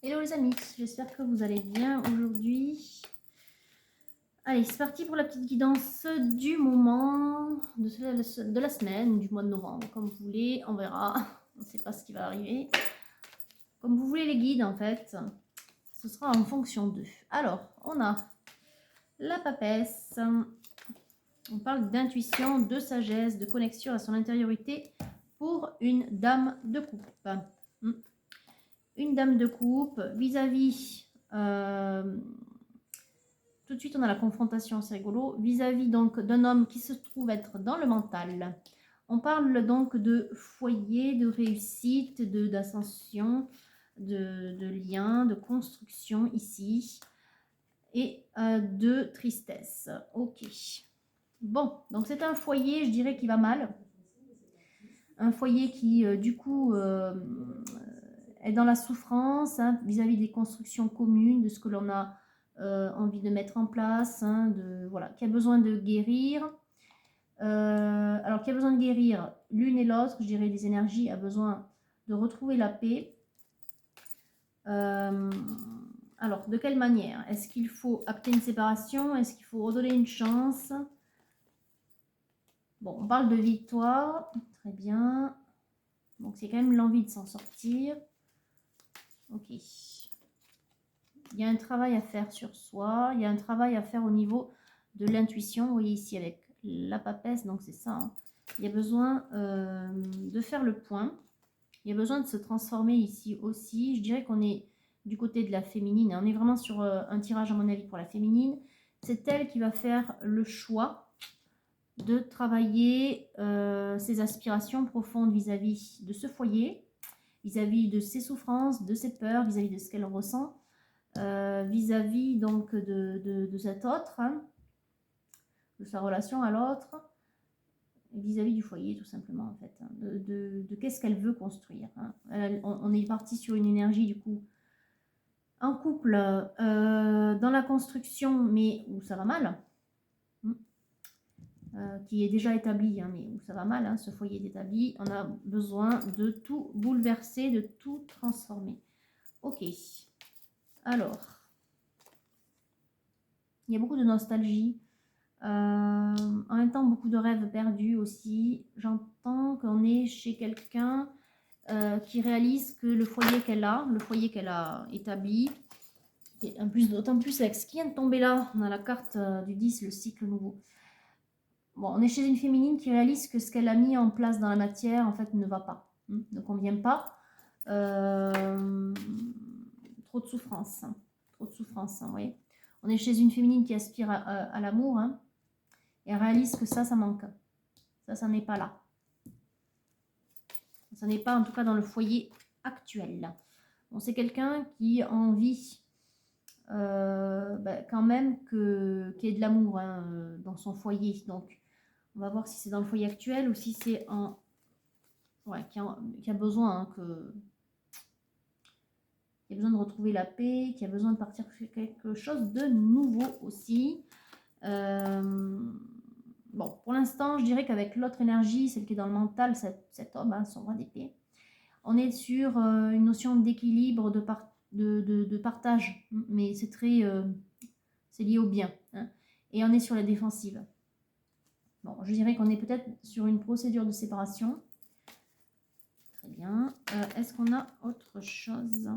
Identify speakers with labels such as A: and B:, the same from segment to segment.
A: Hello les amis, j'espère que vous allez bien aujourd'hui. Allez, c'est parti pour la petite guidance du moment, de la semaine, du mois de novembre, comme vous voulez, on verra, on ne sait pas ce qui va arriver. Comme vous voulez les guides en fait, ce sera en fonction d'eux. Alors, on a la papesse, on parle d'intuition, de sagesse, de connexion à son intériorité pour une dame de coupe. Une dame de coupe vis-à-vis... tout de suite, on a la confrontation, c'est rigolo, vis-à-vis donc d'un homme qui se trouve être dans le mental. On parle donc de foyer, de réussite, d'ascension, de lien, de construction ici, et de tristesse. Ok. Bon, donc c'est un foyer, je dirais, qui va mal. Un foyer qui, du coup, est dans la souffrance vis-à-vis des constructions communes, de ce que l'on a envie de mettre en place, voilà, qui a besoin de guérir. Alors, qui a besoin de guérir l'une et l'autre, je dirais, des énergies, a besoin de retrouver la paix. Alors, de quelle manière? Est-ce qu'il faut acter une séparation? Est-ce qu'il faut redonner une chance? Bon, on parle de victoire, très bien. Donc, c'est quand même l'envie de s'en sortir. Ok. Il y a un travail à faire sur soi, il y a un travail à faire au niveau de l'intuition. Vous voyez ici avec la papesse, donc c'est ça. Il y a besoin de faire le point. Il y a besoin de se transformer ici aussi. Je dirais qu'on est du côté de la féminine. On est vraiment sur un tirage, à mon avis, pour la féminine. C'est elle qui va faire le choix de travailler ses aspirations profondes vis-à-vis de ce foyer, vis-à-vis de ses souffrances, de ses peurs, vis-à-vis de ce qu'elle ressent. Vis-à-vis donc de cet autre, de sa relation à l'autre, vis-à-vis du foyer tout simplement en fait, de qu'est-ce qu'elle veut construire. On est parti sur une énergie du coup en couple dans la construction mais où ça va mal, qui est déjà établi, mais où ça va mal, ce foyer est établi, on a besoin de tout bouleverser, de tout transformer. Ok, alors il y a beaucoup de nostalgie. En même temps, beaucoup de rêves perdus aussi. J'entends qu'on est chez quelqu'un qui réalise que le foyer qu'elle a établi, et d'autant plus avec ce qui vient de tomber là, on a la carte du 10, le cycle nouveau. Bon, on est chez une féminine qui réalise que ce qu'elle a mis en place dans la matière, en fait, ne va pas, ne convient pas. Trop de souffrance, vous voyez. On est chez une féminine qui aspire à l'amour, et réalise que ça manque. Ça n'est pas là. Ça n'est pas en tout cas dans le foyer actuel. Bon, c'est quelqu'un qui a envie quand même qu'il y ait de l'amour dans son foyer. Donc, on va voir si c'est dans le foyer actuel ou si c'est en... Ouais, qui a besoin qui a besoin de retrouver la paix, qui a besoin de partir sur quelque chose de nouveau aussi. Bon, pour l'instant, je dirais qu'avec l'autre énergie, celle qui est dans le mental, cet homme, son roi d'épée, on est sur une notion d'équilibre, de partage, mais c'est très... c'est lié au bien. Et on est sur la défensive. Bon, je dirais qu'on est peut-être sur une procédure de séparation. Très bien. Est-ce qu'on a autre chose?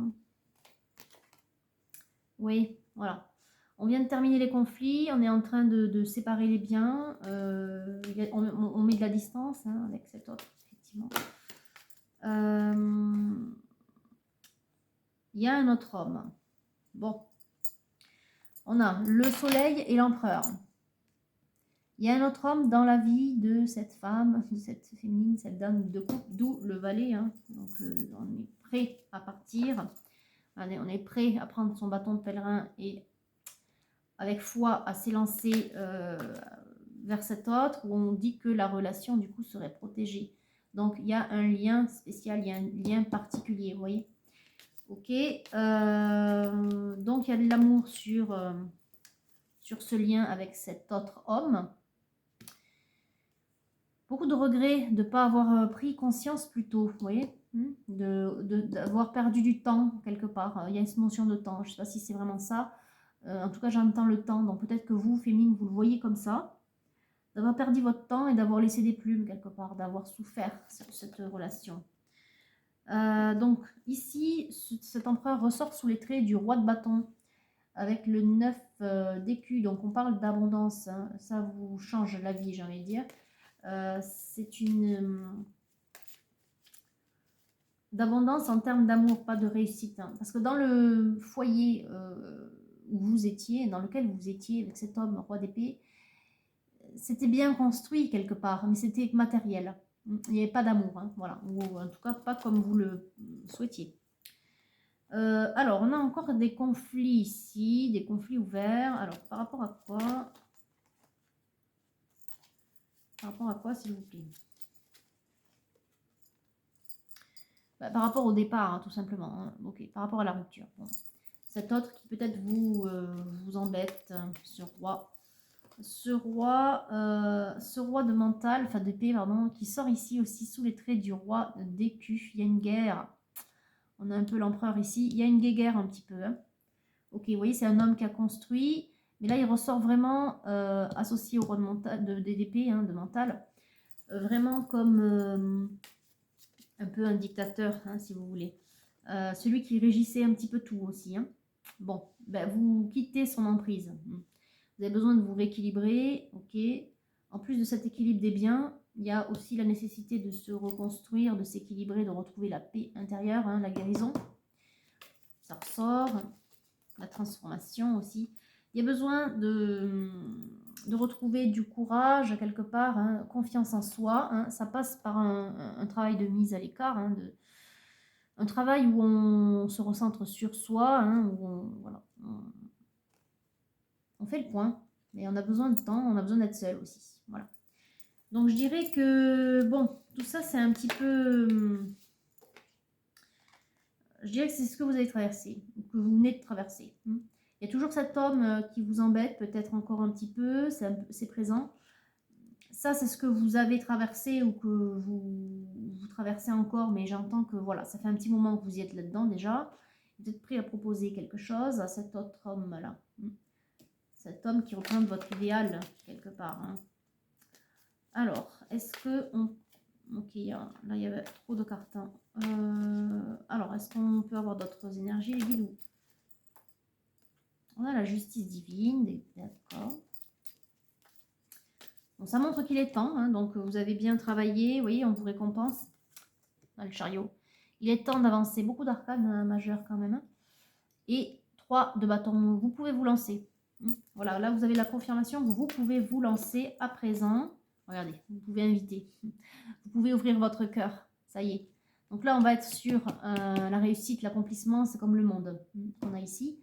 A: Oui, voilà. On vient de terminer les conflits, on est en train de séparer les biens. On met de la distance avec cet autre, effectivement. Il y a un autre homme. Bon. On a le soleil et l'empereur. Il y a un autre homme dans la vie de cette femme, de cette féminine, cette dame de coupe, d'où le valet. Donc on est prêt à partir. On est prêt à prendre son bâton de pèlerin et avec foi à s'élancer vers cet autre où on dit que la relation du coup serait protégée. Donc il y a un lien spécial, il y a un lien particulier, vous voyez. Ok, donc il y a de l'amour sur ce lien avec cet autre homme. Beaucoup de regrets de ne pas avoir pris conscience plus tôt, vous voyez. d'avoir perdu du temps quelque part. Il y a une notion de temps, je ne sais pas si c'est vraiment ça. En tout cas, j'entends le temps, donc peut-être que vous, féminine, vous le voyez comme ça. D'avoir perdu votre temps et d'avoir laissé des plumes quelque part, d'avoir souffert sur cette relation. Donc ici, cet empereur ressort sous les traits du roi de bâton avec le 9 d'écus, donc on parle d'abondance, hein. Ça vous change la vie, j'ai envie de dire. C'est une d'abondance en termes d'amour, pas de réussite, hein. Parce que dans le foyer où vous étiez, dans lequel vous étiez avec cet homme roi d'épée, c'était bien construit quelque part, mais c'était matériel. Il n'y avait pas d'amour, hein, voilà, ou en tout cas pas comme vous le souhaitiez. Alors, on a encore des conflits ici, des conflits ouverts. Alors, par rapport à quoi? Par rapport à quoi, s'il vous plaît? Par rapport au départ, hein, tout simplement. Hein. Ok, par rapport à la rupture. Bon. Cet autre qui peut-être vous embête, ce roi. Ce roi de mental, enfin d'épée, pardon, qui sort ici aussi sous les traits du roi d'écu. Il y a une guerre. On a un peu l'empereur ici. Il y a une guerre un petit peu. Hein. Ok, vous voyez, c'est un homme qui a construit. Mais là, il ressort vraiment associé au roi de mental, d'épée, hein, de mental. Vraiment comme un peu un dictateur, hein, si vous voulez. Celui qui régissait un petit peu tout aussi. Hein. Bon, ben, vous quittez son emprise. Vous avez besoin de vous rééquilibrer, ok. En plus de cet équilibre des biens, il y a aussi la nécessité de se reconstruire, de s'équilibrer, de retrouver la paix intérieure, hein, la guérison. Ça ressort. La transformation aussi. Il y a besoin de retrouver du courage quelque part, hein, confiance en soi. Hein. Ça passe par un travail de mise à l'écart, hein, un travail où on se recentre sur soi, hein, où on fait le point. Mais on a besoin de temps, on a besoin d'être seul aussi. Voilà. Donc je dirais que, bon, tout ça c'est un petit peu... Je dirais que c'est ce que vous avez traversé, que vous venez de traverser. Il y a toujours cet homme qui vous embête, peut-être encore un petit peu, c'est présent. Ça, c'est ce que vous avez traversé ou que vous traversez encore, mais j'entends que voilà, ça fait un petit moment que vous y êtes là-dedans déjà. Vous êtes prêt à proposer quelque chose à cet autre homme-là. Cet homme qui représente votre idéal, quelque part. Hein. Alors, est-ce que on... Ok, là, il y avait trop de cartes. Hein. Alors, est-ce qu'on peut avoir d'autres énergies, les guides? On a la justice divine, d'accord. Bon, ça montre qu'il est temps, hein, donc vous avez bien travaillé, vous voyez, on vous récompense. Dans le chariot. Il est temps d'avancer, beaucoup d'arcanes majeures quand même. Hein. Et 3 de bâton, vous pouvez vous lancer. Voilà, là vous avez la confirmation, vous pouvez vous lancer à présent. Regardez, vous pouvez inviter. Vous pouvez ouvrir votre cœur, ça y est. Donc là, on va être sur la réussite, l'accomplissement, c'est comme le monde qu'on a ici.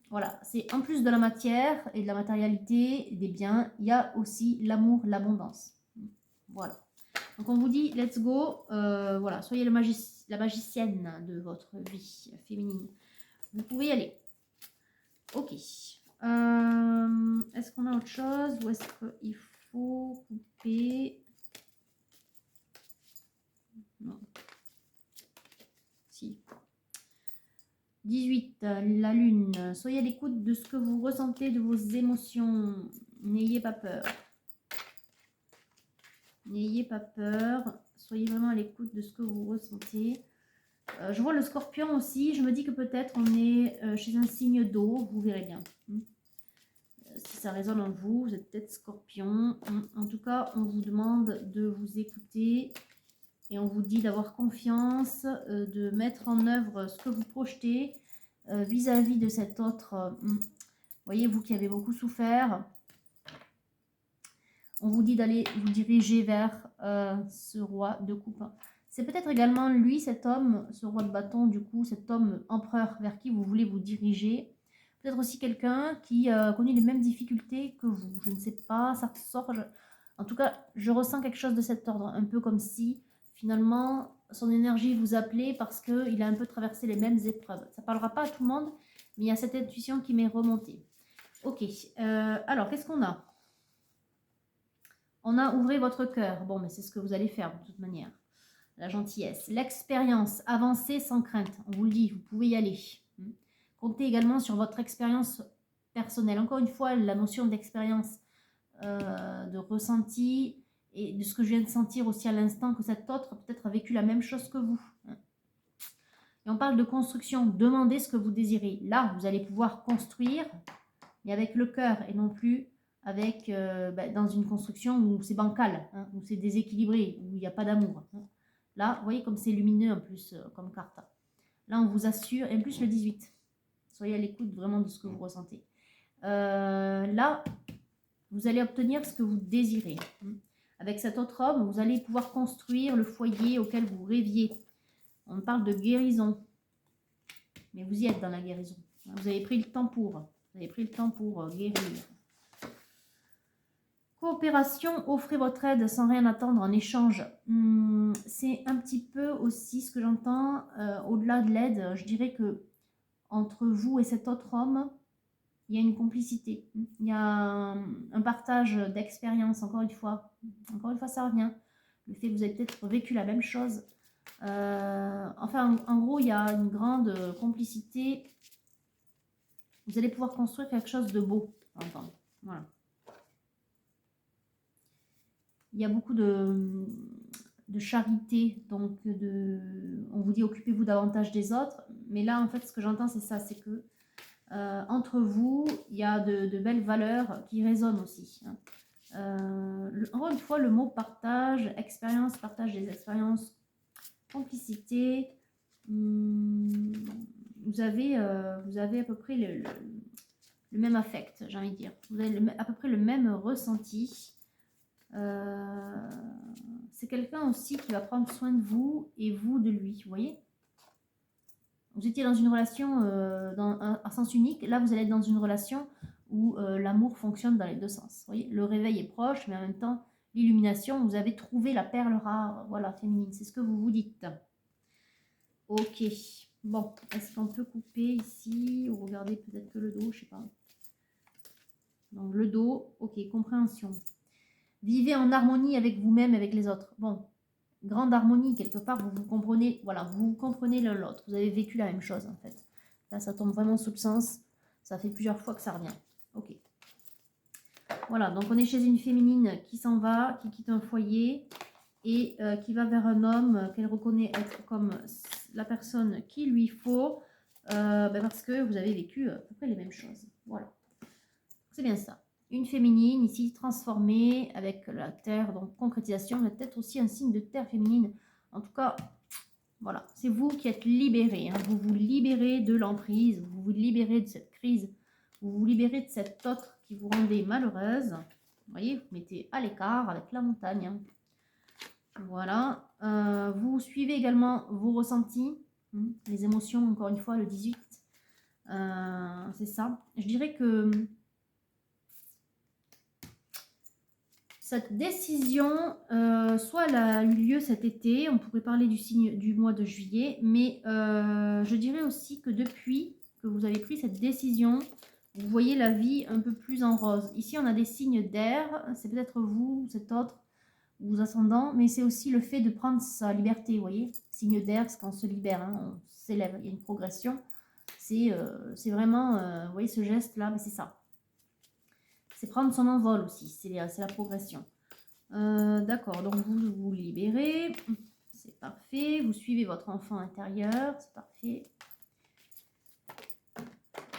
A: Voilà, c'est en plus de la matière et de la matérialité, des biens, il y a aussi l'amour, l'abondance. Voilà. Donc on vous dit, let's go, voilà, soyez la magicienne de votre vie féminine. Vous pouvez y aller. Ok. Est-ce qu'on a autre chose ou est-ce qu'il faut couper? Non. Si. 18, la lune. Soyez à l'écoute de ce que vous ressentez, de vos émotions. N'ayez pas peur. N'ayez pas peur. Soyez vraiment à l'écoute de ce que vous ressentez. Je vois le scorpion aussi. Je me dis que peut-être on est chez un signe d'eau. Vous verrez bien. Si ça résonne en vous, vous êtes peut-être scorpion. En tout cas, on vous demande de vous écouter. Et on vous dit d'avoir confiance, de mettre en œuvre ce que vous projetez vis-à-vis de cet autre. Voyez, vous qui avez beaucoup souffert, on vous dit d'aller vous diriger vers ce roi de coupe. C'est peut-être également lui, cet homme, ce roi de bâton, du coup, cet homme empereur vers qui vous voulez vous diriger. Peut-être aussi quelqu'un qui a connu les mêmes difficultés que vous. Je ne sais pas, ça ressort. En tout cas, je ressens quelque chose de cet ordre, un peu comme si finalement son énergie vous appelait parce qu'il a un peu traversé les mêmes épreuves. Ça ne parlera pas à tout le monde, mais il y a cette intuition qui m'est remontée. Ok, alors qu'est-ce qu'on a? On a ouvrez votre cœur. Bon, mais c'est ce que vous allez faire de toute manière. la gentillesse. L'expérience, avancez sans crainte. On vous le dit, vous pouvez y aller. Comptez également sur votre expérience personnelle. Encore une fois, la notion d'expérience, de ressenti et de ce que je viens de sentir aussi à l'instant, que cet autre peut-être a vécu la même chose que vous. Et on parle de construction. Demandez ce que vous désirez. Là, vous allez pouvoir construire, mais avec le cœur et non plus avec dans une construction où c'est bancal, hein, où c'est déséquilibré, où il n'y a pas d'amour. Hein. Là, vous voyez comme c'est lumineux en plus comme carte. Là, on vous assure, et en plus le 18. Soyez à l'écoute vraiment de ce que vous ressentez. Là, vous allez obtenir ce que vous désirez. Avec cet autre homme, vous allez pouvoir construire le foyer auquel vous rêviez. On parle de guérison. Mais vous y êtes dans la guérison. Vous avez pris le temps pour. Vous avez pris le temps pour guérir. Coopération, offrez votre aide sans rien attendre en échange. C'est un petit peu aussi ce que j'entends. Au-delà de l'aide, je dirais que entre vous et cet autre homme, il y a une complicité. Il y a un partage d'expérience, encore une fois. Encore une fois, ça revient. Le fait que vous avez peut-être vécu la même chose. Enfin, en gros, il y a une grande complicité. Vous allez pouvoir construire quelque chose de beau. Voilà. Il y a beaucoup de charité, donc on vous dit occupez-vous davantage des autres. Mais là, en fait, ce que j'entends, c'est ça, c'est que entre vous, il y a de belles valeurs qui résonnent aussi. Hein. Encore une fois, le mot partage, expérience, partage des expériences, complicité. Vous avez à peu près le même affect, j'ai envie de dire. Vous avez à peu près le même ressenti. C'est quelqu'un aussi qui va prendre soin de vous et vous de lui, vous voyez. Vous étiez dans une relation à sens unique, là vous allez être dans une relation où l'amour fonctionne dans les deux sens. Vous voyez, le réveil est proche, mais en même temps, l'illumination, vous avez trouvé la perle rare, voilà, féminine, c'est ce que vous vous dites. Ok, bon, est-ce qu'on peut couper ici ou regarder peut-être que le dos, je sais pas. Donc le dos, ok, compréhension. Vivez en harmonie avec vous-même, avec les autres. Bon, grande harmonie, quelque part, vous comprenez, voilà, vous comprenez l'un l'autre. Vous avez vécu la même chose, en fait. Là, ça tombe vraiment sous le sens. Ça fait plusieurs fois que ça revient. Ok. Voilà, donc on est chez une féminine qui s'en va, qui quitte un foyer et qui va vers un homme qu'elle reconnaît être comme la personne qu'il lui faut parce que vous avez vécu à peu près les mêmes choses. Voilà. C'est bien ça. Une féminine ici transformée avec la terre, donc concrétisation, mais peut-être aussi un signe de terre féminine. En tout cas, voilà, c'est vous qui êtes libérés. Hein. Vous vous libérez de l'emprise, vous vous libérez de cette crise, vous vous libérez de cet autre qui vous rendait malheureuse. Vous voyez, vous mettez à l'écart avec la montagne. Hein. Voilà. Vous suivez également vos ressentis, les émotions, encore une fois, le 18. C'est ça. Je dirais que cette décision, soit elle a eu lieu cet été, on pourrait parler du signe du mois de juillet, mais je dirais aussi que depuis que vous avez pris cette décision, vous voyez la vie un peu plus en rose. Ici, on a des signes d'air, c'est peut-être vous, cet autre, ou vos ascendants, mais c'est aussi le fait de prendre sa liberté, vous voyez. Signe d'air, c'est quand on se libère, hein, on s'élève, il y a une progression. C'est vraiment, vous voyez ce geste-là, mais c'est ça. C'est prendre son envol aussi, c'est la progression. D'accord, donc vous vous libérez, c'est parfait. Vous suivez votre enfant intérieur, c'est parfait.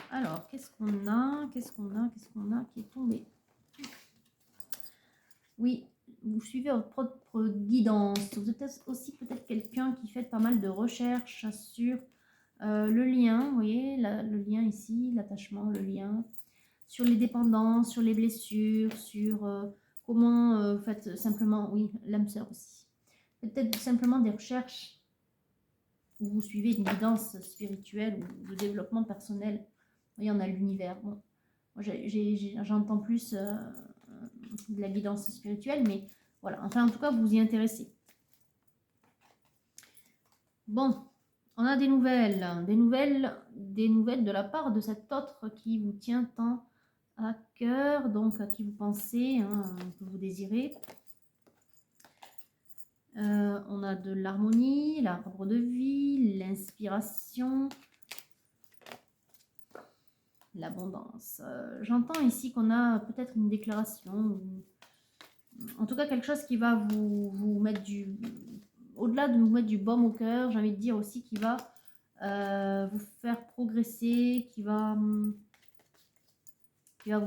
A: Alors, qu'est-ce qu'on a qui est tombé? Oui, vous suivez votre propre guidance. Vous êtes aussi peut-être quelqu'un qui fait pas mal de recherches sur le lien, vous voyez, le lien ici, l'attachement, le lien, sur les dépendances, sur les blessures, sur comment, faites simplement, oui, l'âme sœur aussi. Peut-être simplement des recherches où vous suivez une guidance spirituelle ou de développement personnel. Vous voyez, on a l'univers. Bon, j'entends plus de la guidance spirituelle, mais voilà. Enfin, en tout cas, vous vous y intéressez. Bon, on a des nouvelles de la part de cet autre qui vous tient tant à cœur, donc à qui vous pensez, hein, que vous désirez. On a de l'harmonie, l'arbre de vie, l'inspiration, l'abondance. J'entends ici qu'on a peut-être une déclaration, en tout cas quelque chose qui va vous mettre au-delà de vous mettre du baume au cœur, j'ai envie de dire aussi qui va vous faire progresser, qui va vous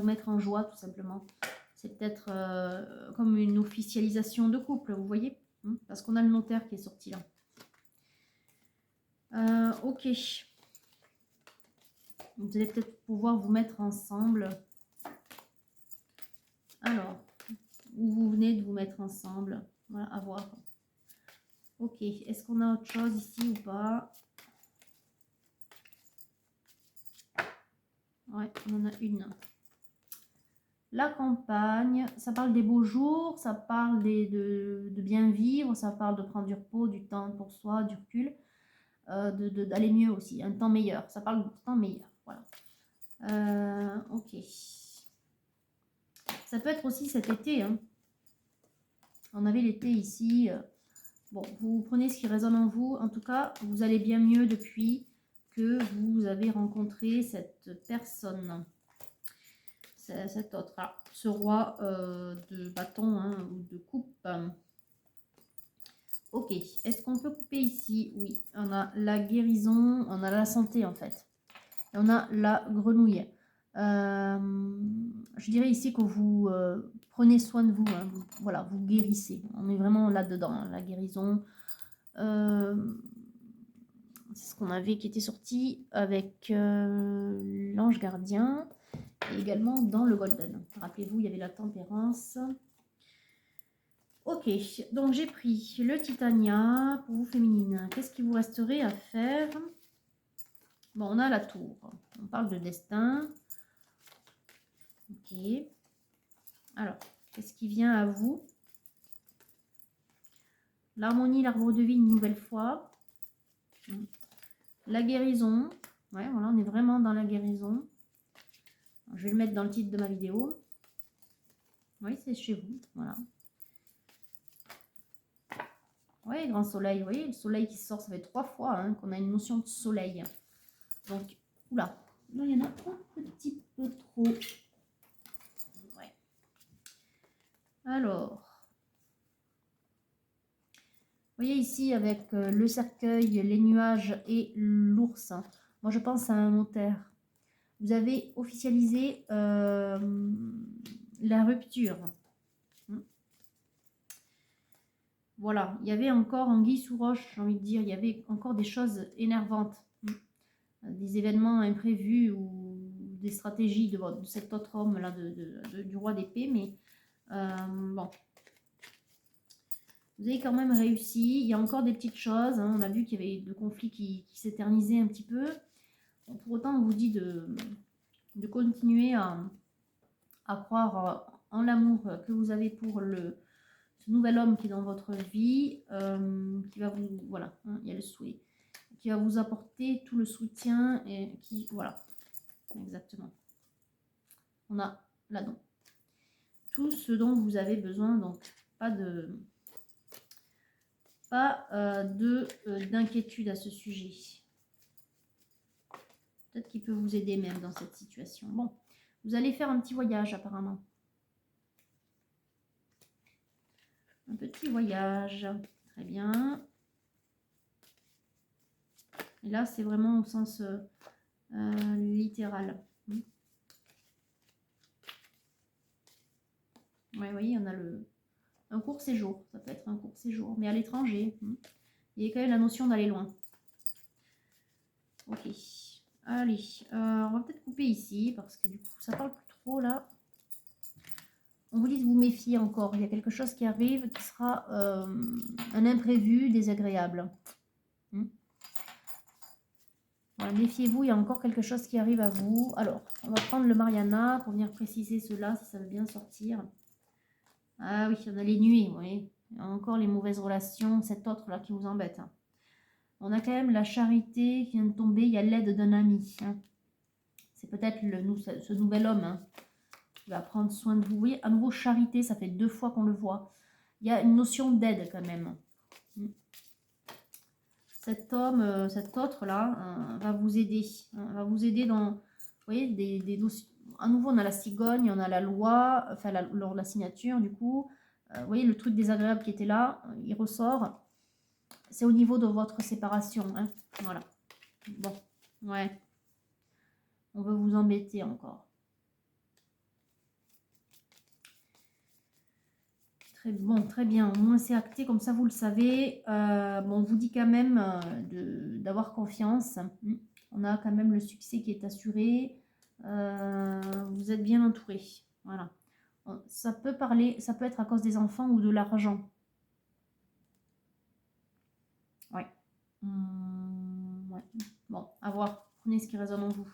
A: mettre en joie tout simplement. C'est peut-être comme une officialisation de couple, vous voyez, parce qu'on a le notaire qui est sorti là. Ok. Vous allez peut-être pouvoir vous mettre ensemble. Alors, où vous venez de vous mettre ensemble. Voilà, à voir. Ok, est-ce qu'on a autre chose ici ou pas? Ouais, on en a une. La campagne, ça parle des beaux jours, ça parle de bien vivre, ça parle de prendre du repos, du temps pour soi, du recul, d'aller mieux aussi, un temps meilleur. Ça parle de temps meilleur, voilà. Ok. Ça peut être aussi cet été, hein. On avait l'été ici. Bon, vous prenez ce qui résonne en vous. En tout cas, vous allez bien mieux depuis que vous avez rencontré cette personne. Cet autre, là, ce roi de bâton, hein, ou de coupe. Ok, est-ce qu'on peut couper ici? Oui, on a la guérison, on a la santé en fait. Et on a la grenouille. Je dirais ici que vous prenez soin de vous, hein, voilà, vous guérissez. On est vraiment là-dedans, hein, la guérison. C'est ce qu'on avait qui était sorti avec l'ange gardien et également dans le golden. Rappelez-vous, il y avait la tempérance. Ok, donc j'ai pris le Titania pour vous féminine. Qu'est-ce qui vous resterait à faire? Bon, on a la tour. On parle de destin. Ok. Alors, qu'est-ce qui vient à vous? L'harmonie, l'arbre de vie une nouvelle fois. La guérison. Ouais, voilà, on est vraiment dans la guérison. Je vais le mettre dans le titre de ma vidéo. Oui, c'est chez vous. Voilà. Oui, grand soleil. Vous voyez, le soleil qui sort, ça fait 3 fois hein, qu'on a une notion de soleil. Donc, oula. Là, il y en a un petit peu trop. Ouais. Alors. Vous voyez ici avec le cercueil, les nuages et l'ours. Moi, je pense à un notaire. Vous avez officialisé la rupture. Voilà, il y avait encore anguille sous roche, j'ai envie de dire. Il y avait encore des choses énervantes. Des événements imprévus ou des stratégies de cet autre homme-là, du roi d'épée. Mais bon. Vous avez quand même réussi. Il y a encore des petites choses. Hein. On a vu qu'il y avait le conflit qui s'éternisait un petit peu. Bon, pour autant, on vous dit de continuer à croire en l'amour que vous avez pour ce nouvel homme qui est dans votre vie, qui va vous... Voilà, hein, il y a le souhait. Qui va vous apporter tout le soutien et qui... Voilà, exactement. On a là-dedans. Tout ce dont vous avez besoin, donc pas d'inquiétude à ce sujet. Peut-être qu'il peut vous aider même dans cette situation. Bon, vous allez faire un petit voyage apparemment. Un petit voyage. Très bien. Et là, c'est vraiment au sens littéral. Ouais, vous voyez, on a un court séjour. Ça peut être un court séjour, mais à l'étranger. Il y a quand même la notion d'aller loin. Ok. Allez, on va peut-être couper ici, parce que du coup, ça parle plus trop, là. On vous dit de vous méfier encore. Il y a quelque chose qui arrive qui sera un imprévu désagréable. Voilà, méfiez-vous, il y a encore quelque chose qui arrive à vous. Alors, on va prendre le Mariana pour venir préciser cela, si ça veut bien sortir. Ah oui, on a les nuées, vous voyez. Il y a encore les mauvaises relations, cet autre-là qui vous embête. On a quand même la charité qui vient de tomber, il y a l'aide d'un ami. C'est peut-être ce nouvel homme qui va prendre soin de vous. Vous voyez, à nouveau, charité, ça fait 2 fois qu'on le voit. Il y a une notion d'aide quand même. Cet homme, cet autre-là, va vous aider. Va vous aider dans, vous voyez, des dossiers. À nouveau, on a la cigogne, on a la loi, enfin, lors de la signature, du coup. Vous voyez, le truc désagréable qui était là, il ressort. C'est au niveau de votre séparation. Hein. Voilà. Bon, ouais. On veut vous embêter encore. Très bon, très bien. Au moins c'est acté, comme ça vous le savez. Bon, on vous dit quand même d'avoir confiance. On a quand même le succès qui est assuré. Vous êtes bien entouré. Voilà. Ça peut être à cause des enfants ou de l'argent. Ouais. Ouais. Bon, à voir. Prenez ce qui résonne en vous.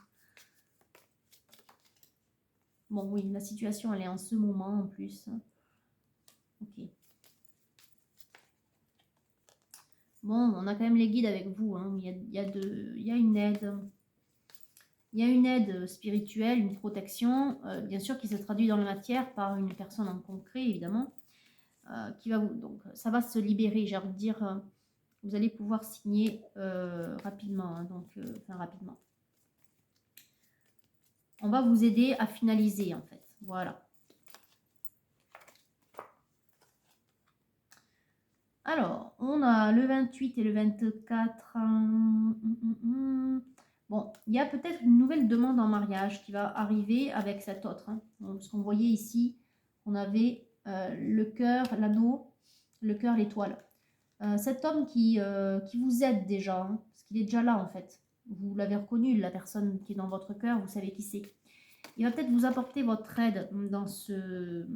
A: Bon, oui, la situation, elle est en ce moment en plus. Ok. Bon, on a quand même les guides avec vous. Hein. Il y a une aide. Il y a une aide spirituelle, une protection, bien sûr, qui se traduit dans la matière par une personne en concret, évidemment, qui va vous... Donc, ça va se libérer, j'ai envie de dire, vous allez pouvoir signer rapidement, hein, donc, enfin, rapidement. On va vous aider à finaliser, en fait. Voilà. Alors, on a le 28 et le 24. Bon, il y a peut-être une nouvelle demande en mariage qui va arriver avec cet autre. Hein. Parce qu'on voyait ici, on avait le cœur, l'anneau, le cœur, l'étoile. Cet homme qui vous aide déjà, hein, parce qu'il est déjà là en fait. Vous l'avez reconnu, la personne qui est dans votre cœur, vous savez qui c'est. Il va peut-être vous apporter votre aide dans cette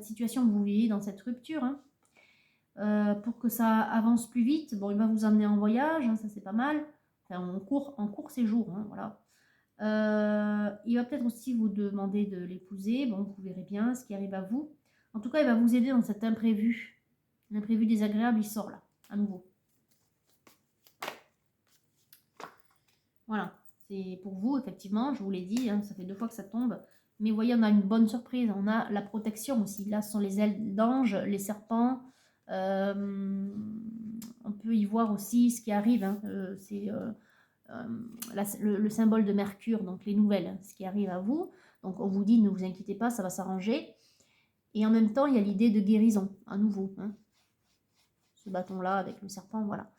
A: situation que vous vivez, dans cette rupture. Hein. Pour que ça avance plus vite. Bon, il va vous emmener en voyage, hein, ça c'est pas mal. Enfin, en court séjour, hein, voilà. Il va peut-être aussi vous demander de l'épouser. Bon, vous verrez bien ce qui arrive à vous. En tout cas, il va vous aider dans cet imprévu. L'imprévu désagréable, il sort là, à nouveau. Voilà, c'est pour vous, effectivement, je vous l'ai dit, hein, ça fait 2 fois que ça tombe. Mais vous voyez, on a une bonne surprise, on a la protection aussi. Là, ce sont les ailes d'ange, les serpents. On peut y voir aussi ce qui arrive. Hein. C'est le symbole de Mercure, donc les nouvelles, hein, ce qui arrive à vous. Donc on vous dit, ne vous inquiétez pas, ça va s'arranger. Et en même temps, il y a l'idée de guérison, à nouveau. Hein. Ce bâton-là avec le serpent, voilà.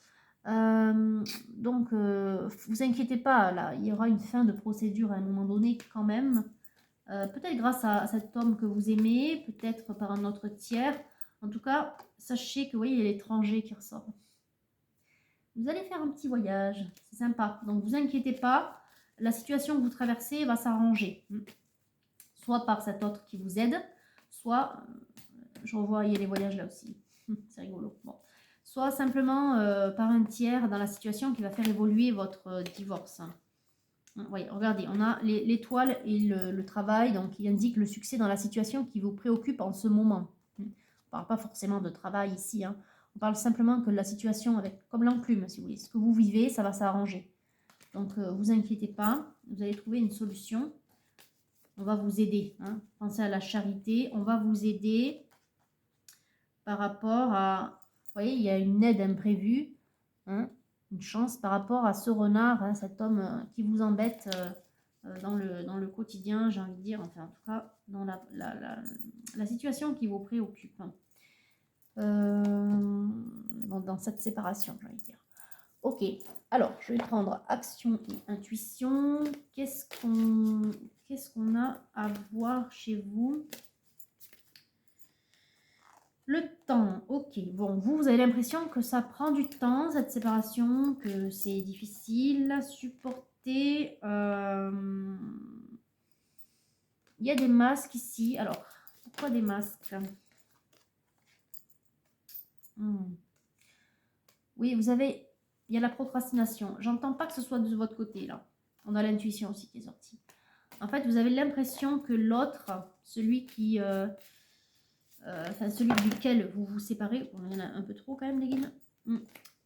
A: Donc, vous inquiétez pas, là, il y aura une fin de procédure à un moment donné quand même. Peut-être grâce à cet homme que vous aimez, peut-être par un autre tiers. En tout cas, sachez que, vous voyez, il y a l'étranger qui ressort. Vous allez faire un petit voyage, c'est sympa. Donc, vous inquiétez pas, la situation que vous traversez va s'arranger. Soit par cet autre qui vous aide, soit, je revois, il y a les voyages là aussi. C'est rigolo. Bon. Soit simplement par un tiers dans la situation qui va faire évoluer votre divorce. Oui, regardez, on a l'étoile et le travail, donc il indique le succès dans la situation qui vous préoccupe en ce moment. On ne parle pas forcément de travail ici, hein. On parle simplement que de la situation avec, comme l'enclume, si vous voulez. Ce que vous vivez, ça va s'arranger. Donc, vous inquiétez pas, vous allez trouver une solution. On va vous aider. Hein. Pensez à la charité, on va vous aider par rapport à... Vous voyez, il y a une aide imprévue, hein, une chance par rapport à ce renard, hein, cet homme qui vous embête dans le quotidien, j'ai envie de dire, enfin en tout cas dans la situation qui vous préoccupe. Hein. Dans cette séparation, j'ai envie de dire. Ok, alors je vais prendre action et intuition. Qu'est-ce qu'on a à voir chez vous? Le temps, ok. Bon, vous avez l'impression que ça prend du temps, cette séparation, que c'est difficile à supporter. Il y a des masques ici. Alors, pourquoi des masques? Oui, vous avez... Il y a la procrastination. J'entends pas que ce soit de votre côté, là. On a l'intuition aussi qui est sortie. En fait, vous avez l'impression que l'autre, celui qui... enfin celui duquel vous vous séparez, bon, il y en a un peu trop quand même les guillemets,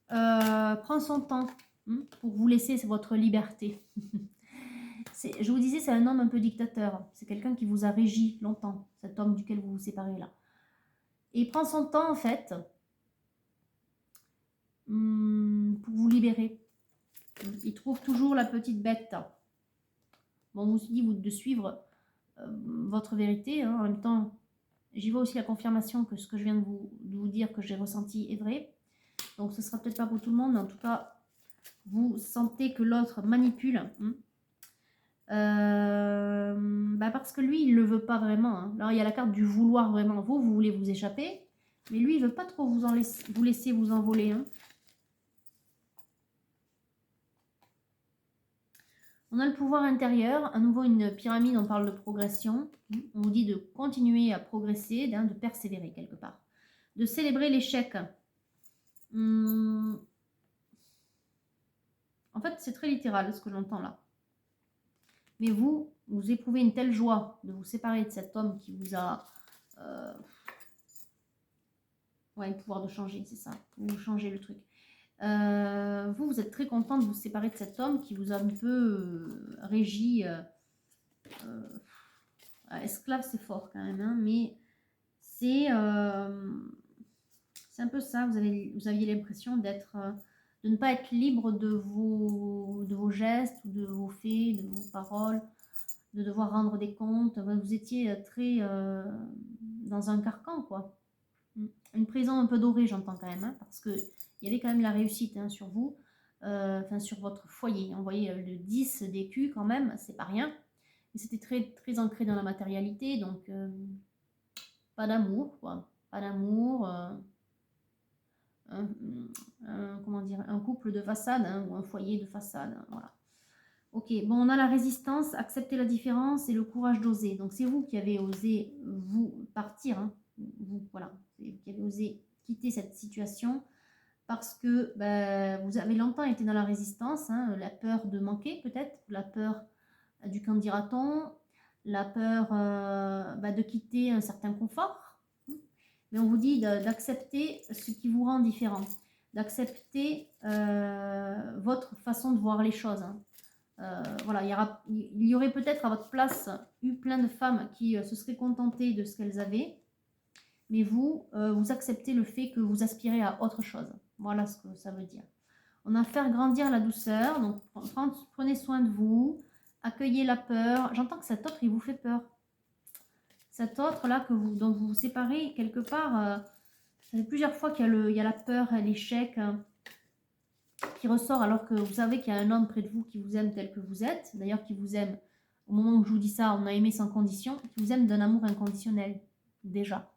A: prend son temps pour vous laisser votre liberté. Je vous disais, c'est un homme un peu dictateur, c'est quelqu'un qui vous a régi longtemps, cet homme duquel vous vous séparez là. Et il prend son temps en fait pour vous libérer. Il trouve toujours la petite bête. Bon, on vous dit de suivre votre vérité. Hein. En même temps, j'y vois aussi la confirmation que ce que je viens de vous dire, que j'ai ressenti, est vrai. Donc, ce sera peut-être pas pour tout le monde, mais en tout cas, vous sentez que l'autre manipule. Parce que lui, il ne le veut pas vraiment. Hein. Alors, il y a la carte du vouloir vraiment. Vous voulez vous échapper, mais lui, il ne veut pas trop vous laisser vous envoler. Hein. On a le pouvoir intérieur. À nouveau, une pyramide, on parle de progression. On vous dit de continuer à progresser, de persévérer quelque part. De célébrer l'échec. En fait, c'est très littéral ce que j'entends là. Mais vous éprouvez une telle joie de vous séparer de cet homme qui vous a... le pouvoir de changer, c'est ça. Vous changez le truc. Vous êtes très content de vous séparer de cet homme qui vous a un peu régi. Esclave, c'est fort quand même, hein, mais c'est un peu ça. Vous aviez l'impression de ne pas être libre de vos gestes, de vos faits, de vos paroles, de devoir rendre des comptes. Vous étiez très dans un carcan, quoi. Une prison un peu dorée, j'entends quand même, hein, parce qu'il y avait quand même la réussite hein, sur vous, sur votre foyer. On voyait le 10 d'écus quand même, c'est pas rien. Mais c'était très, très ancré dans la matérialité, donc pas d'amour, quoi. Pas d'amour. Comment dire, un couple de façade hein, ou un foyer de façade. Hein, voilà. Ok, bon, on a la résistance, accepter la différence et le courage d'oser. Donc, c'est vous qui avez osé vous partir. Hein, vous, voilà, c'est vous qui avez osé quitter cette situation parce que vous avez longtemps été dans la résistance. Hein, la peur de manquer, peut-être, la peur du qu'en dira-t-on, la peur de quitter un certain confort. Mais on vous dit d'accepter ce qui vous rend différent, d'accepter votre façon de voir les choses. Hein. Voilà, il y aurait peut-être à votre place eu plein de femmes qui se seraient contentées de ce qu'elles avaient, mais vous acceptez le fait que vous aspirez à autre chose. Voilà ce que ça veut dire. On a faire grandir la douceur, donc prenez soin de vous, accueillez la peur. J'entends que cet autre, il vous fait peur. Cet autre-là dont vous vous séparez, quelque part, ça fait plusieurs fois qu'il y a la peur, l'échec qui ressort alors que vous savez qu'il y a un homme près de vous qui vous aime tel que vous êtes. D'ailleurs, qui vous aime, au moment où je vous dis ça, on a aimé sans condition, qui vous aime d'un amour inconditionnel, déjà.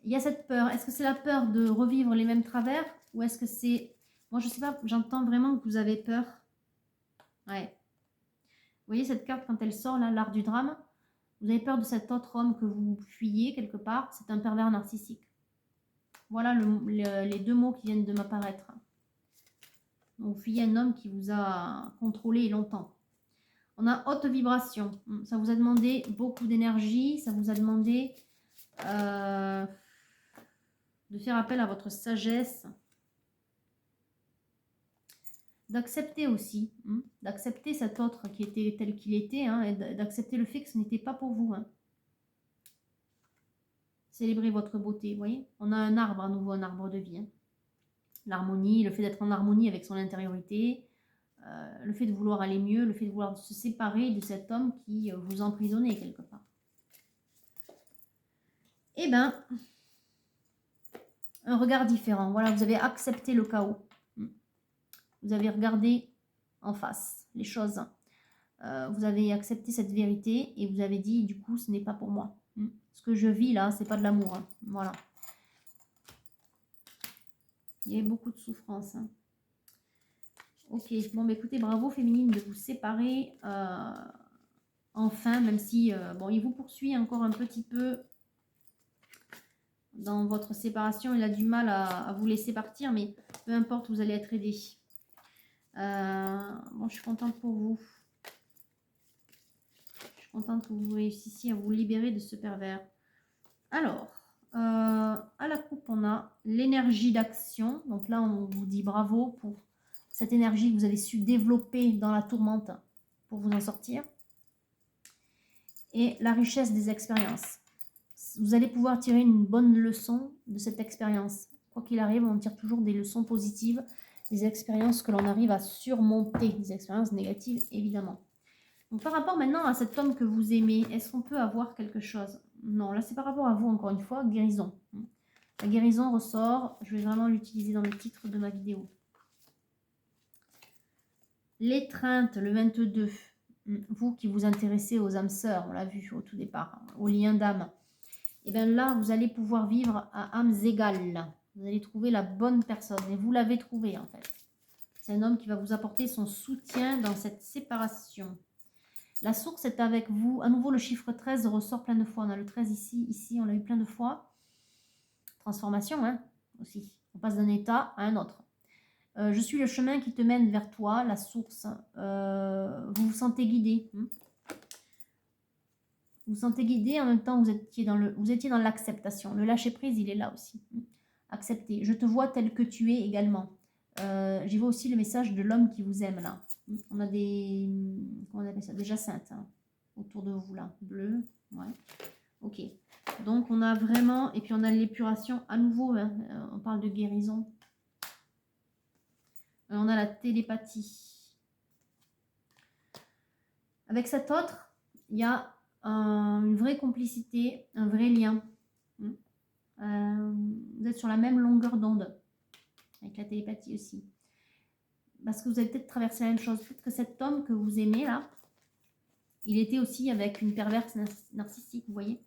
A: Il y a cette peur. Est-ce que c'est la peur de revivre les mêmes travers ou est-ce que c'est... Moi, je sais pas, j'entends vraiment que vous avez peur. Ouais. Vous voyez cette carte quand elle sort, là, l'art du drame. Vous avez peur de cet autre homme que vous fuyez quelque part. C'est un pervers narcissique. Voilà les deux mots qui viennent de m'apparaître. Vous fuyez un homme qui vous a contrôlé longtemps. On a haute vibration. Ça vous a demandé beaucoup d'énergie. Ça vous a demandé de faire appel à votre sagesse. D'accepter aussi. D'accepter cet autre qui était tel qu'il était. Hein, et d'accepter le fait que ce n'était pas pour vous. Hein. Célébrez votre beauté. Vous voyez, on a un arbre à nouveau, un arbre de vie. Hein. L'harmonie, le fait d'être en harmonie avec son intériorité. Le fait de vouloir aller mieux, le fait de vouloir se séparer de cet homme qui vous emprisonnait quelque part. Eh bien, un regard différent. Voilà, vous avez accepté le chaos. Vous avez regardé en face les choses. Vous avez accepté cette vérité et vous avez dit, du coup, ce n'est pas pour moi. Ce que je vis là, c'est pas de l'amour. Hein. Voilà. Il y avait beaucoup de souffrance. Hein. Ok, bon, bah, écoutez, bravo féminine de vous séparer enfin, même si, bon, il vous poursuit encore un petit peu dans votre séparation. Il a du mal à vous laisser partir, mais peu importe, vous allez être aidé. Bon, je suis contente pour vous. Je suis contente que vous réussissiez à vous libérer de ce pervers. Alors, à la coupe, on a l'énergie d'action. Donc là, on vous dit bravo pour cette énergie que vous avez su développer dans la tourmente pour vous en sortir. Et la richesse des expériences. Vous allez pouvoir tirer une bonne leçon de cette expérience. quoi qu'il arrive, on tire toujours des leçons positives, des expériences que l'on arrive à surmonter, des expériences négatives évidemment. Donc par rapport maintenant à cet homme que vous aimez, est-ce qu'on peut avoir quelque chose? Non, là c'est par rapport à vous encore une fois, guérison. La guérison ressort, je vais vraiment l'utiliser dans le titre de ma vidéo. L'étreinte, le 22. Vous qui vous intéressez aux âmes sœurs, on l'a vu au tout départ, aux liens d'âme. Et bien là, vous allez pouvoir vivre à âmes égales. Vous allez trouver la bonne personne. Et vous l'avez trouvé en fait. C'est un homme qui va vous apporter son soutien dans cette séparation. La source est avec vous. À nouveau, le chiffre 13 ressort plein de fois. On a le 13 ici, ici, on l'a eu plein de fois. Transformation, hein, aussi. On passe d'un état à un autre. Je suis le chemin qui te mène vers toi, la source. Vous vous sentez guidé. Vous vous sentez guidé, en même temps vous étiez dans l'acceptation. Le lâcher prise, il est là aussi. Accepter. Je te vois tel que tu es également. J'y vois aussi le message de l'homme qui vous aime là. On a des, comment on appelle ça, des jacinthes hein, autour de vous là. Bleu, ouais. Ok. Donc on a vraiment, et puis on a l'épuration à nouveau. Hein, on parle de guérison. On a la télépathie. Avec cet autre, il y a une vraie complicité, un vrai lien. Vous êtes sur la même longueur d'onde, avec la télépathie aussi. Parce que vous avez peut-être traversé la même chose. Peut-être que cet homme que vous aimez là, il était aussi avec une perverse narcissique, vous voyez.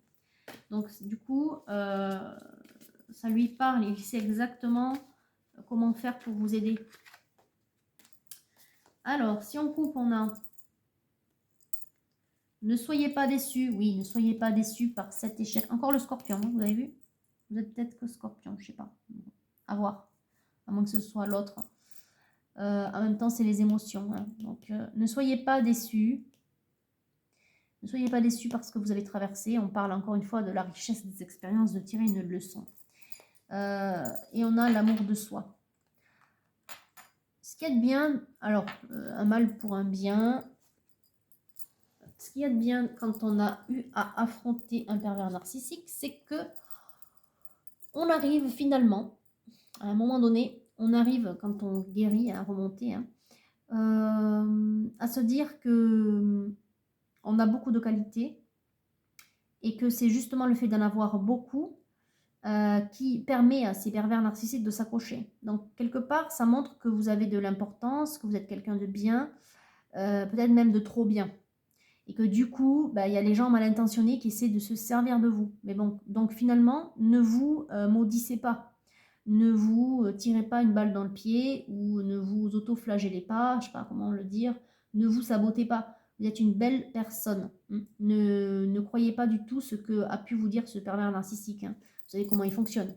A: Donc du coup, ça lui parle, il sait exactement comment faire pour vous aider. Alors, si on coupe, on a... Ne soyez pas déçus. Oui, ne soyez pas déçus par cet échec. Encore le scorpion, hein, vous avez vu? Vous êtes peut-être que scorpion, je ne sais pas. À voir. À moins que ce soit l'autre. En même temps, c'est les émotions. Hein. Donc, ne soyez pas déçus. Ne soyez pas déçus par ce que vous avez traversé. On parle encore une fois de la richesse des expériences, de tirer une leçon. Et on a l'amour de soi. Ce qui est de bien, alors, un mal pour un bien... Ce qu'il y a de bien quand on a eu à affronter un pervers narcissique, c'est que on arrive finalement, à un moment donné, on arrive, quand on guérit, à remonter, hein, à se dire que on a beaucoup de qualités et que c'est justement le fait d'en avoir beaucoup qui permet à ces pervers narcissiques de s'accrocher. Donc, quelque part, ça montre que vous avez de l'importance, que vous êtes quelqu'un de bien, peut-être même de trop bien. Et que du coup, il y a les gens mal intentionnés qui essaient de se servir de vous. Mais bon, donc finalement, ne vous maudissez pas. Ne vous tirez pas une balle dans le pied ou ne vous auto-flagellez pas, je ne sais pas comment le dire. Ne vous sabotez pas. Vous êtes une belle personne. Ne croyez pas du tout ce que a pu vous dire ce pervers narcissique. Hein. Vous savez comment il fonctionne.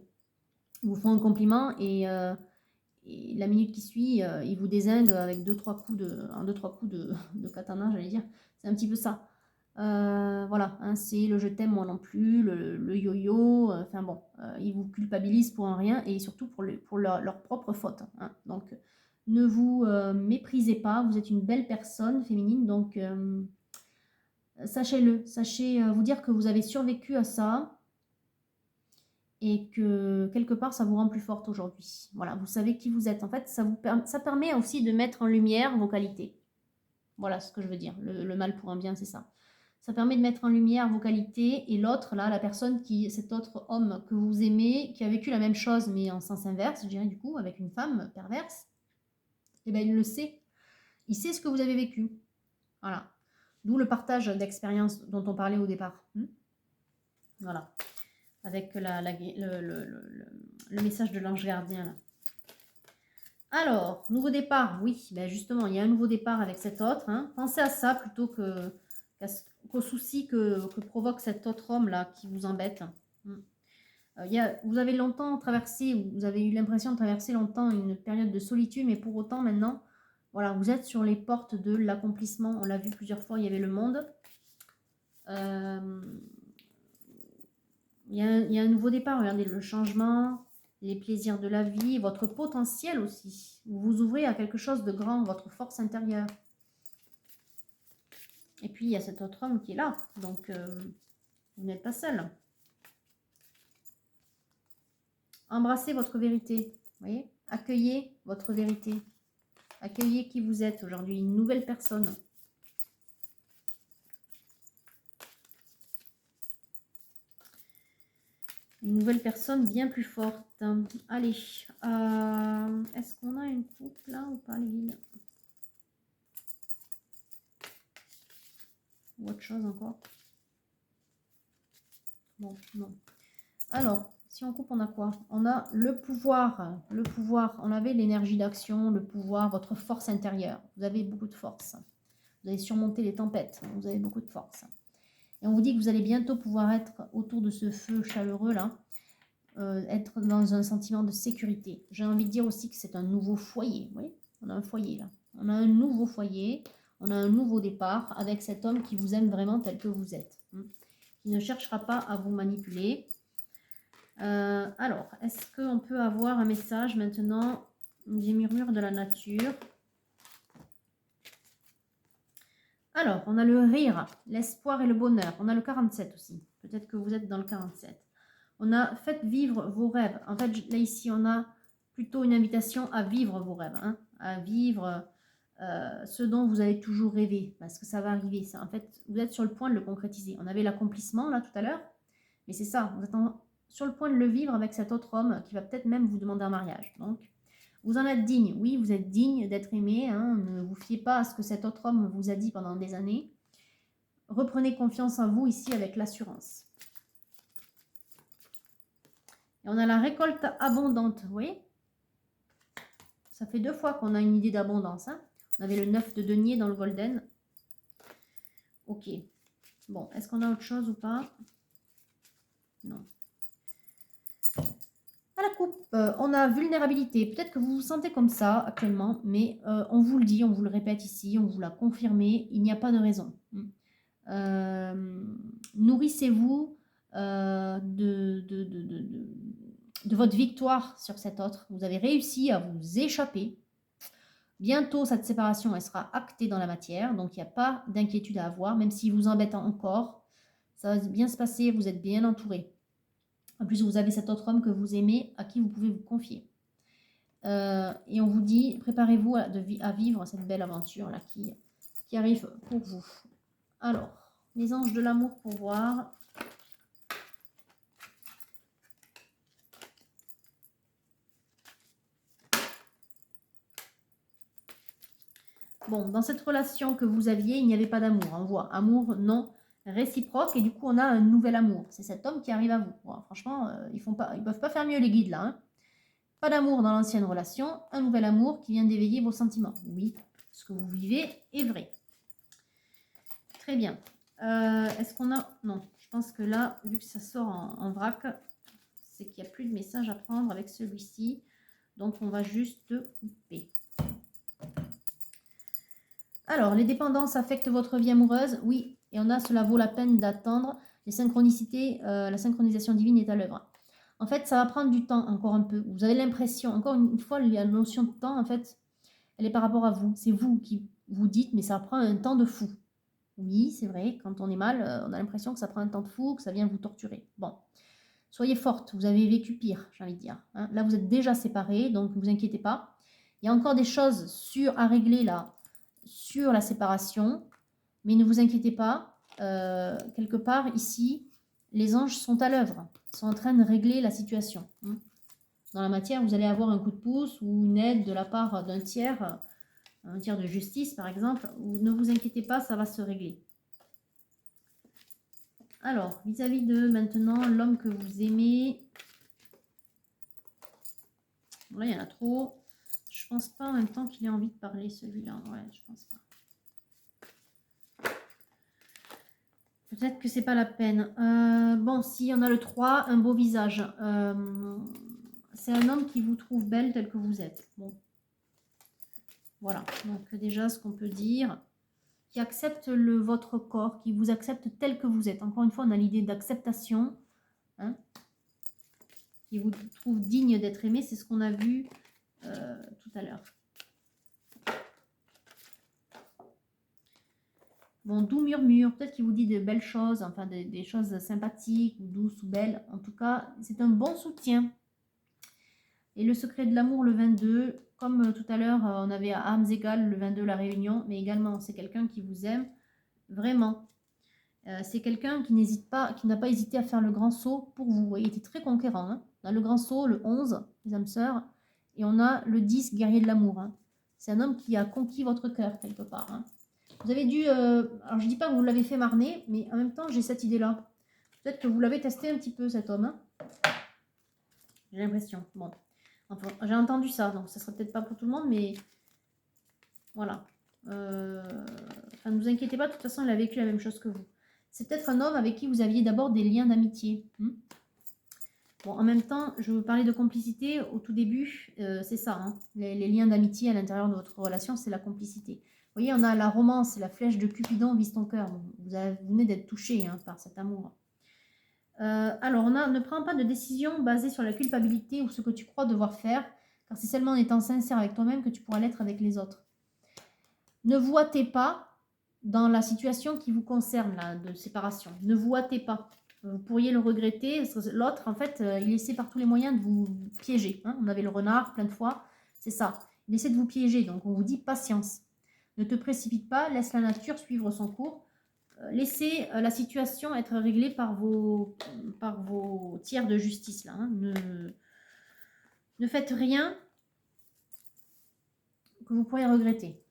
A: Ils vous font un compliment et la minute qui suit, il vous dézingue avec 2-3 coups de katana, j'allais dire. C'est un petit peu ça. Voilà, hein, c'est le je t'aime moi non plus, le yo-yo, enfin bon, ils vous culpabilisent pour un rien et surtout pour leur propre faute. Hein. Donc, ne vous méprisez pas, vous êtes une belle personne féminine, donc sachez-le, sachez vous dire que vous avez survécu à ça et que quelque part ça vous rend plus forte aujourd'hui. Voilà, vous savez qui vous êtes. En fait, ça permet aussi de mettre en lumière vos qualités. Voilà ce que je veux dire. Le mal pour un bien, c'est ça. Ça permet de mettre en lumière vos qualités et l'autre, là, la personne cet autre homme que vous aimez, qui a vécu la même chose mais en sens inverse, je dirais du coup, avec une femme perverse, eh bien il le sait. Il sait ce que vous avez vécu. Voilà. D'où le partage d'expériences dont on parlait au départ. Voilà. Avec le message de l'ange gardien. Là. Alors, nouveau départ, oui, ben justement, il y a un nouveau départ avec cet autre. Hein. Pensez à ça plutôt qu'aux soucis que provoque cet autre homme-là qui vous embête. Vous avez longtemps traversé, vous avez eu l'impression de traverser longtemps une période de solitude, mais pour autant, maintenant, voilà, vous êtes sur les portes de l'accomplissement. On l'a vu plusieurs fois, il y avait le monde. Il y a un nouveau départ, regardez, le changement, les plaisirs de la vie, votre potentiel aussi. Vous vous ouvrez à quelque chose de grand, votre force intérieure. Et puis, il y a cet autre homme qui est là, donc vous n'êtes pas seul. Embrassez votre vérité. Vous voyez? Accueillez votre vérité. Accueillez qui vous êtes aujourd'hui, une nouvelle personne. Une nouvelle personne bien plus forte. Allez, est-ce qu'on a une coupe là ou pas, les guides? Ou autre chose encore? Bon, non. Alors, si on coupe, on a quoi? On a le pouvoir. Le pouvoir, on avait l'énergie d'action, le pouvoir, votre force intérieure. Vous avez beaucoup de force. Vous allez surmonter les tempêtes. Vous avez beaucoup de force. Et on vous dit que vous allez bientôt pouvoir être autour de ce feu chaleureux là. Être dans un sentiment de sécurité. J'ai envie de dire aussi que c'est un nouveau foyer. Oui, on a un foyer là. On a un nouveau foyer. On a un nouveau départ avec cet homme qui vous aime vraiment tel que vous êtes. Qui ne cherchera pas à vous manipuler. Alors, est-ce qu'on peut avoir un message maintenant des murmures de la nature? Alors, on a le rire, l'espoir et le bonheur. On a le 47 aussi. Peut-être que vous êtes dans le 47. On a faites vivre vos rêves. En fait, là ici, on a plutôt une invitation à vivre vos rêves. Hein, à vivre ce dont vous avez toujours rêvé. Parce que ça va arriver. Ça. En fait, vous êtes sur le point de le concrétiser. On avait l'accomplissement là tout à l'heure. Mais c'est ça. Vous êtes sur le point de le vivre avec cet autre homme qui va peut-être même vous demander un mariage. Donc, vous en êtes digne. Oui, vous êtes digne d'être aimé. Hein, ne vous fiez pas à ce que cet autre homme vous a dit pendant des années. Reprenez confiance en vous ici avec l'assurance. Et on a la récolte abondante, vous voyez? Ça fait 2 fois qu'on a une idée d'abondance. Hein, on avait le 9 de denier dans le golden. Ok. Bon, est-ce qu'on a autre chose ou pas? Non. À la coupe, on a vulnérabilité. Peut-être que vous vous sentez comme ça actuellement, mais on vous le dit, on vous le répète ici, on vous l'a confirmé, il n'y a pas de raison. Nourrissez-vous de votre victoire sur cet autre. Vous avez réussi à vous échapper. Bientôt, cette séparation, elle sera actée dans la matière, donc il n'y a pas d'inquiétude à avoir, même s'il vous embête encore. Ça va bien se passer, vous êtes bien entouré. En plus, vous avez cet autre homme que vous aimez, à qui vous pouvez vous confier. Et on vous dit, préparez-vous à vivre cette belle aventure là qui arrive pour vous. Alors, les anges de l'amour pour voir. Bon, dans cette relation que vous aviez, il n'y avait pas d'amour. On voit amour non réciproque et du coup, on a un nouvel amour. C'est cet homme qui arrive à vous. Bon, franchement, ils ne peuvent pas faire mieux les guides là. Hein. Pas d'amour dans l'ancienne relation, un nouvel amour qui vient d'éveiller vos sentiments. Oui, ce que vous vivez est vrai. Très bien. Est-ce qu'on a... Non, je pense que là, vu que ça sort en vrac, c'est qu'il n'y a plus de message à prendre avec celui-ci. Donc, on va juste couper. Alors, les dépendances affectent votre vie amoureuse. Oui, et on a, cela vaut la peine d'attendre. Les synchronicités, la synchronisation divine est à l'œuvre. En fait, ça va prendre du temps encore un peu. Vous avez l'impression, encore une fois, la notion de temps, en fait, elle est par rapport à vous. C'est vous qui vous dites, mais ça prend un temps de fou. Oui, c'est vrai, quand on est mal, on a l'impression que ça prend un temps de fou, que ça vient vous torturer. Bon, soyez forte, vous avez vécu pire, j'ai envie de dire. Hein. Là, vous êtes déjà séparés, donc ne vous inquiétez pas. Il y a encore des choses à régler là, sur la séparation, mais ne vous inquiétez pas. Quelque part, ici, les anges sont à l'œuvre, sont en train de régler la situation. Hein. Dans la matière, vous allez avoir un coup de pouce ou une aide de la part d'un tiers, un tiers de justice par exemple. Ne vous inquiétez pas, ça va se régler. Alors, vis-à-vis de maintenant l'homme que vous aimez. Là, il y en a trop. Je pense pas en même temps qu'il ait envie de parler celui-là. Ouais, je pense pas. Peut-être que c'est pas la peine. Bon, si on a le 3, un beau visage. C'est un homme qui vous trouve belle telle que vous êtes. Bon. Voilà. Donc déjà, ce qu'on peut dire, qui accepte votre corps, qui vous accepte tel que vous êtes. Encore une fois, on a l'idée d'acceptation. Hein, qui vous trouve digne d'être aimé. C'est ce qu'on a vu tout à l'heure. Bon, doux murmure, peut-être qu'il vous dit de belles choses, enfin des choses sympathiques, ou douces ou belles. En tout cas, c'est un bon soutien. Et le secret de l'amour, le 22, comme tout à l'heure, on avait à âmes égales, le 22, la réunion, mais également, c'est quelqu'un qui vous aime vraiment. C'est quelqu'un qui n'hésite pas, qui n'a pas hésité à faire le grand saut pour vous. Il était très conquérant. Hein. On a le grand saut, le 11, les âmes sœurs, et on a le 10, guerrier de l'amour. Hein. C'est un homme qui a conquis votre cœur, quelque part. Hein. Vous avez dû... alors, je ne dis pas que vous l'avez fait marner, mais en même temps, j'ai cette idée-là. Peut-être que vous l'avez testé un petit peu, cet homme. Hein. J'ai l'impression. Bon. Enfin, j'ai entendu ça, donc ça ne serait peut-être pas pour tout le monde, mais... Voilà. Enfin, ne vous inquiétez pas, de toute façon, il a vécu la même chose que vous. C'est peut-être un homme avec qui vous aviez d'abord des liens d'amitié. Bon, en même temps, je vous parlais de complicité au tout début, c'est ça. Hein. Les liens d'amitié à l'intérieur de votre relation, c'est la complicité. Vous voyez, on a la romance, la flèche de Cupidon vise ton cœur. Bon, vous venez d'être touché hein, par cet amour. Alors, on a ne prends pas de décision basée sur la culpabilité ou ce que tu crois devoir faire, car c'est seulement en étant sincère avec toi-même que tu pourras l'être avec les autres. Ne vous hâtez pas dans la situation qui vous concerne, là, de séparation. Ne vous hâtez pas. Vous pourriez le regretter. L'autre, en fait, il essaie par tous les moyens de vous piéger. Hein. On avait le renard plein de fois. C'est ça. Il essaie de vous piéger. Donc, on vous dit patience. Ne te précipite pas. Laisse la nature suivre son cours. Laissez la situation être réglée par vos tiers de justice. Là, hein. Ne faites rien que vous pourriez regretter.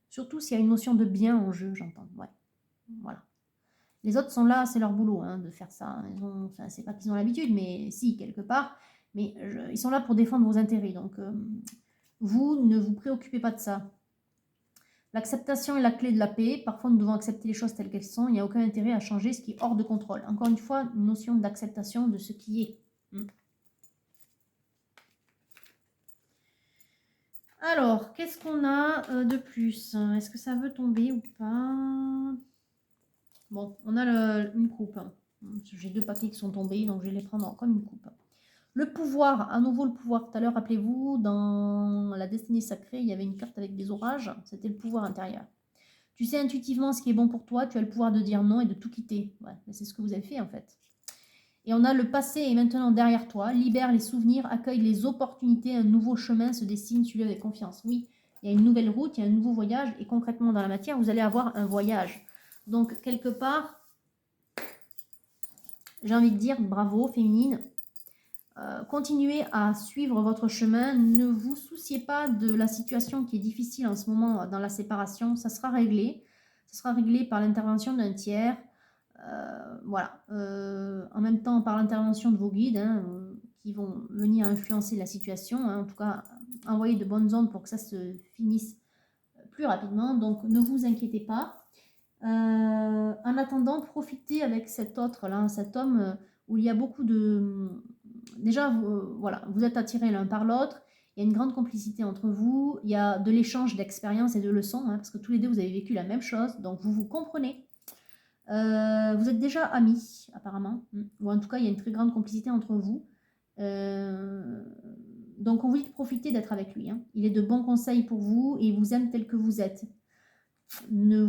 A: Surtout s'il y a une notion de bien en jeu, j'entends. Ouais. Voilà. Les autres sont là, c'est leur boulot hein, de faire ça. Enfin, c'est pas qu'ils ont l'habitude, mais si, quelque part. Mais ils sont là pour défendre vos intérêts. Donc, vous, ne vous préoccupez pas de ça. L'acceptation est la clé de la paix. Parfois, nous devons accepter les choses telles qu'elles sont. Il n'y a aucun intérêt à changer ce qui est hors de contrôle. Encore une fois, une notion d'acceptation de ce qui est. Alors, qu'est-ce qu'on a de plus? Est-ce que ça veut tomber ou pas? Bon, on a une coupe. J'ai 2 paquets qui sont tombés, donc je vais les prendre comme une coupe. Le pouvoir, à nouveau le pouvoir. Tout à l'heure, rappelez-vous, dans la destinée sacrée, il y avait une carte avec des orages. C'était le pouvoir intérieur. Tu sais intuitivement ce qui est bon pour toi. Tu as le pouvoir de dire non et de tout quitter. Ouais, c'est ce que vous avez fait en fait. Et on a le passé est maintenant derrière toi. Libère les souvenirs, accueille les opportunités. Un nouveau chemin se dessine, suis-le avec confiance. Oui, il y a une nouvelle route, il y a un nouveau voyage. Et concrètement, dans la matière, vous allez avoir un voyage. Donc, quelque part, j'ai envie de dire bravo, féminine. Continuez à suivre votre chemin. Ne vous souciez pas de la situation qui est difficile en ce moment dans la séparation. Ça sera réglé. Ça sera réglé par l'intervention d'un tiers. Voilà. En même temps, par l'intervention de vos guides hein, qui vont venir influencer la situation. Hein, en tout cas, envoyer de bonnes ondes pour que ça se finisse plus rapidement. Donc, ne vous inquiétez pas. En attendant, profitez avec cet autre là, cet homme où il y a beaucoup de... Déjà, voilà, vous êtes attirés l'un par l'autre, il y a une grande complicité entre vous, il y a de l'échange d'expériences et de leçons, hein, parce que tous les deux, vous avez vécu la même chose, donc vous vous comprenez. Vous êtes déjà amis, apparemment, ou en tout cas, il y a une très grande complicité entre vous. Donc, on vous dit de profiter d'être avec lui. Hein. Il est de bons conseils pour vous et il vous aime tel que vous êtes. Ne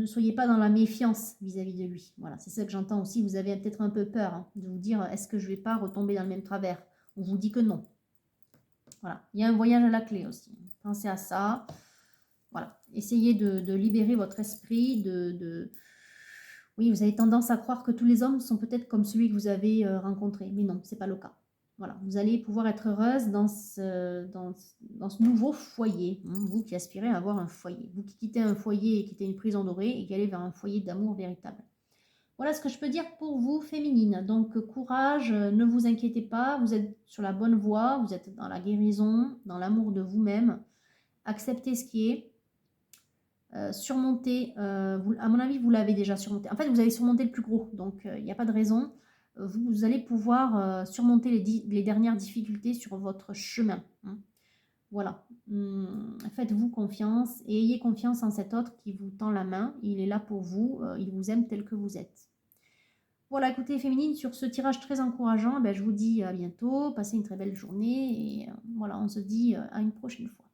A: soyez pas dans la méfiance vis-à-vis de lui. Voilà, c'est ça que j'entends aussi. Vous avez peut-être un peu peur hein, de vous dire est-ce que je vais pas retomber dans le même travers? On vous dit que non. Voilà, il y a un voyage à la clé aussi. Pensez à ça. Voilà, essayez de libérer votre esprit. Oui, vous avez tendance à croire que tous les hommes sont peut-être comme celui que vous avez rencontré, mais non, c'est pas le cas. Voilà, vous allez pouvoir être heureuse dans ce nouveau foyer. Hein, vous qui aspirez à avoir un foyer. Vous qui quittez un foyer et quittez une prison dorée et qui allez vers un foyer d'amour véritable. Voilà ce que je peux dire pour vous, féminine. Donc, courage, ne vous inquiétez pas. Vous êtes sur la bonne voie. Vous êtes dans la guérison, dans l'amour de vous-même. Acceptez ce qui est. Surmonter, à mon avis, vous l'avez déjà surmonté. En fait, vous avez surmonté le plus gros. Donc, il n'y a pas de raison. Vous allez pouvoir surmonter les dernières difficultés sur votre chemin. Hein. Voilà. Faites-vous confiance et ayez confiance en cet autre qui vous tend la main. Il est là pour vous. Il vous aime tel que vous êtes. Voilà, écoutez, féminine, sur ce tirage très encourageant, je vous dis à bientôt. Passez une très belle journée et voilà, on se dit à une prochaine fois.